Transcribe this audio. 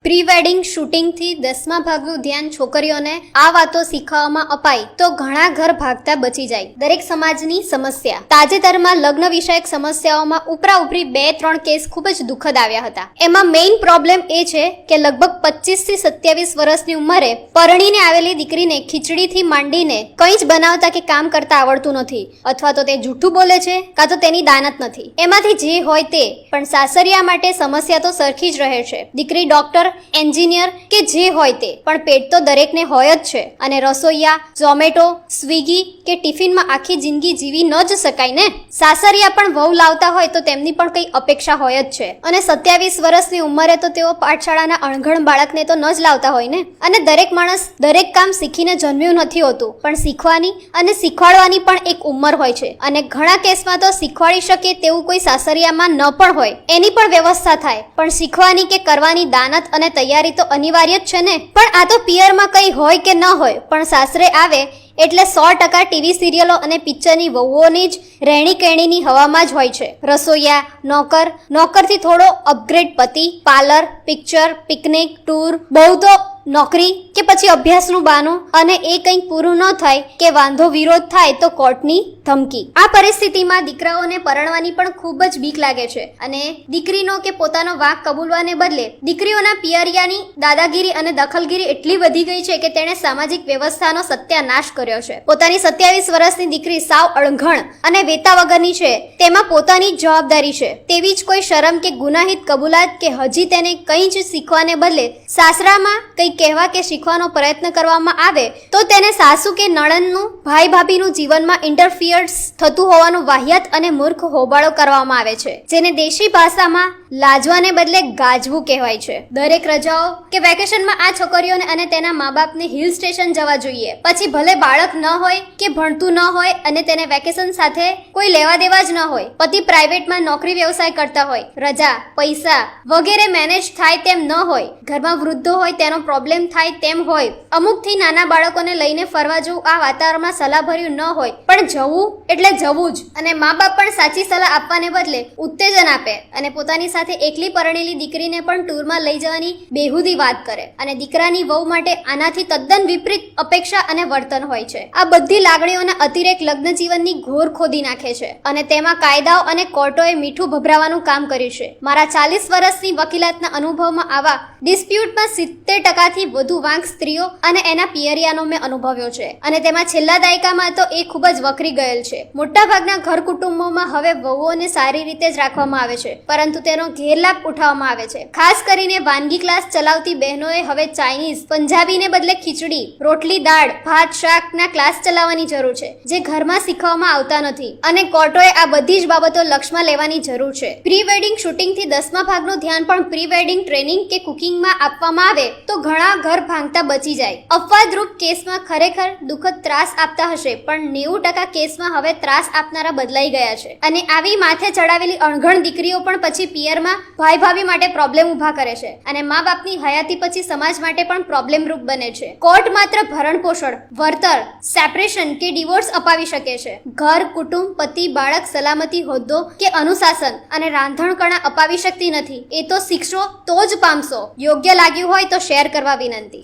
Pre wedding શૂટિંગથી 10મા ભાગનું ધ્યાન છોકરીઓને આ વાતો શીખવવામાં અપાય તો ઘણા ઘર ભાગતા બચી જાય. દરેક સમાજની સમસ્યા. તાજેતરમાં લગ્ન વિષયક સમસ્યાઓમાં ઉપરા-ઉપરી 2-3 કેસ ખૂબ જ દુઃખદ આવ્યા હતા. એમાં મેઇન પ્રોબ્લેમ એ છે કે લગભગ 25 થી 27 વર્ષની ઉંમરે પરણીને આવેલી દીકરીને ખીચડીથી માંડીને કંઈ જ બનાવતા કે કામ કરતા આવડતું નથી, અથવા તો તે જૂઠું બોલે છે કાં તો તેની દાનત નથી. એમાંથી જે હોય તે, પણ સાસરિયા માટે સમસ્યા તો સરખી જ રહે છે. દીકરી ડોક્ટર, એન્જિનિયર કે જે હોય તે, પણ પેટ તો દરેકને હોય જ છે. અને રસોઈયા, ઝોમેટો, સ્વિગી કે ટિફિનમાં આખી જિંદગી જીવી ન જ શકાય ને. સાસરિયા પણ વહુ લાવતા હોય તો તેમની પણ કંઈ અપેક્ષા હોય જ છે. અને 27 વર્ષની ઉંમરે તો તેઓ પાઠશાળાના અણઘડ બાળકને તો ન જ લાવતા હોય ને. અને દરેક માણસ દરેક કામ શીખીને જન્મ્યું નથી હોતું, પણ શીખવાની અને શીખવાડવાની પણ એક ઉંમર હોય છે. અને ઘણા કેસમાં તો શીખવાડી શકે તેવું કોઈ સાસરિયામાં ન પણ હોય, એની પણ વ્યવસ્થા થાય. પણ શીખવાની કે કરવાની દાનત અને તૈયારી તો અનિવાર્ય જ છે ને. પણ આ તો પિયરમાં કંઈ હોય કે ન હોય, પણ સાસરે આવે એટલે 100% ટીવી સિરિયલો અને પિક્ચરની વહુઓની જ રહેણી કહેણીની હવામાં જ હોય છે. રસોઈયા, નોકર, નોકરથી થોડો અપગ્રેડ પતિ, પાર્લર, પિક્ચર, પિકનિક, ટૂર, બહુ તો નોકરી કે પછી અભ્યાસનું બાનું, અને એ કંઈક પૂરું ન થાય કે વાંધો વિરોધ થાય તો કોર્ટની ધમકી. આ પરિસ્થિતિમાં દીકરાઓને પરણવાની પણ ખૂબ જ બીક લાગે છે. અને દીકરીનો કે પોતાનો વાંક કબૂલવાને બદલે દીકરીઓના પિયરિયાની દાદાગીરી અને દખલગીરી એટલી વધી ગઈ છે કે તેણે સામાજિક વ્યવસ્થાનો સત્યાનાશ કર્યો છે. પોતાની 27 વર્ષની દીકરી સાવ અણઘણ અને વેતા વગરની છે, તેમાં પોતાની જ જવાબદારી છે તેવી જ કોઈ શરમ કે ગુનાહિત કબૂલાત કે હજી તેને કંઈ જ શીખવાને બદલે સાસરામાં કંઈ કહેવા કે શીખવાનો પ્રયત્ન કરવામાં આવે તો તેને સાસુ કે નણંદનું, ભાઈ ભાભીનું જીવનમાં ઇન્ટરફિયર્સ થતું હોવાનું વાહિયાત અને મૂર્ખ હોબાળો કરવામાં આવે છે, જેને દેશી ભાષામાં લાજવાને બદલે ગાજવું કહેવાય છે. દરેક રજાઓ કે વેકેશનમાં આ છોકરીઓને અને તેના મા બાપને હિલ સ્ટેશન જવા જોઈએ. પછી ભલે બાળક ન હોય કે ભણતું ન હોય અને તેને વેકેશન સાથે કોઈ લેવા દેવા જ ન હોય, પતિ પ્રાઇવેટમાં નોકરી વ્યવસાય કરતા હોય, રજા, પૈસા વગેરે મેનેજ થાય તેમ ન હોય, ઘરમાં વૃદ્ધો હોય તેનો પ્રોબ્લેમ થાય તેમ હોય, અમુકથી નાના બાળકોને લઈને ફરવા જવું આ વાતાવરણમાં સલાહભર્યું ન હોય, પણ જવું એટલે જવું જ. અને મા બાપ પણ સાચી સલાહ આપવાને બદલે ઉત્તેજન આપે અને પોતાની સાથે એકલી પરણેલી દીકરીને પણ ટૂરમાં લઈ જવાની બેહુદી વાત કરે. અને દીકરાની વહુ માટે આનાથી તદ્દન વિપરીત અપેક્ષા અને વર્તન હોય છે. આ બધી લાગણીઓના અતિરેક લગ્ન જીવનની ઘોર ખોદી નાખે છે અને તેમાં કાયદાઓ અને કોર્ટોએ મીઠું ભભરાવાનું કામ કર્યું છે. મારા 40 વર્ષની વકીલાતના અનુભવમાં આવા ડિસ્પ્યુટમાં 70%થી વધુ વાંક સ્ત્રીઓ અને એના પિયરિયાનો મેં અનુભવ્યો છે. અને તેમાં છેલ્લા દાયકામાં તો એ ખૂબ જ વકરી ગયેલ છે. મોટાભાગના ઘર કુટુંબોમાં હવે વહુઓને સારી રીતે જ રાખવામાં આવે છે, પરંતુ તેનો ગેરલાભ ઉઠાવવામાં આવે છે. ખાસ કરીને વાનગી ક્લાસ ચલાવતી બહેનોએ હવે ચાઇનીઝ, પંજાબીને બદલે ખીચડી, રોટલી, દાળ, ભાત, શાકના ક્લાસ ચલાવવાની જરૂર છે, જે ઘરમાં શીખવવામાં આવતા નથી. અને કોર્ટોએ આ બધી જ બાબતો લક્ષમાં લેવાની જરૂર છે. પ્રી વેડિંગ શૂટિંગથી 10મા ભાગનું ધ્યાન પણ પ્રી વેડિંગ ટ્રેનિંગ કે કુકિંગમાં આપવામાં આવે તો ઘણા ઘર ભાંગતા બચી જાય. અપવાદરૂપ કેસમાં ખરેખર દુઃખદ ત્રાસ આપતા હશે, પણ 90% કેસમાં હવે ત્રાસ આપનારા બદલાઈ ગયા છે. અને આવી માથે ચડાવેલી અણઘણ દીકરીઓ પણ પછી પિયરમાં ભાઈ ભાભી માટે પ્રોબ્લેમ ઊભા કરે છે અને મા બાપની હયાતી પછી સમાજ માટે પણ પ્રોબ્લેમ રૂપ બને છે. કોર્ટ માત્ર ભરણ પોષણ, વળતર, સેપરેશન કે ડિવોર્સ અપાવી શકે છે. ઘર, કુટુંબ, પતિ, બાળક, સલામતી, હોદ્દો કે અનુશાસન અને રાંધણકણા અપાવી શકતી નથી. એ તો શીખશો તો જ પામશો. યોગ્ય લાગ્યું હોય તો શેર કરવા વિનંતી.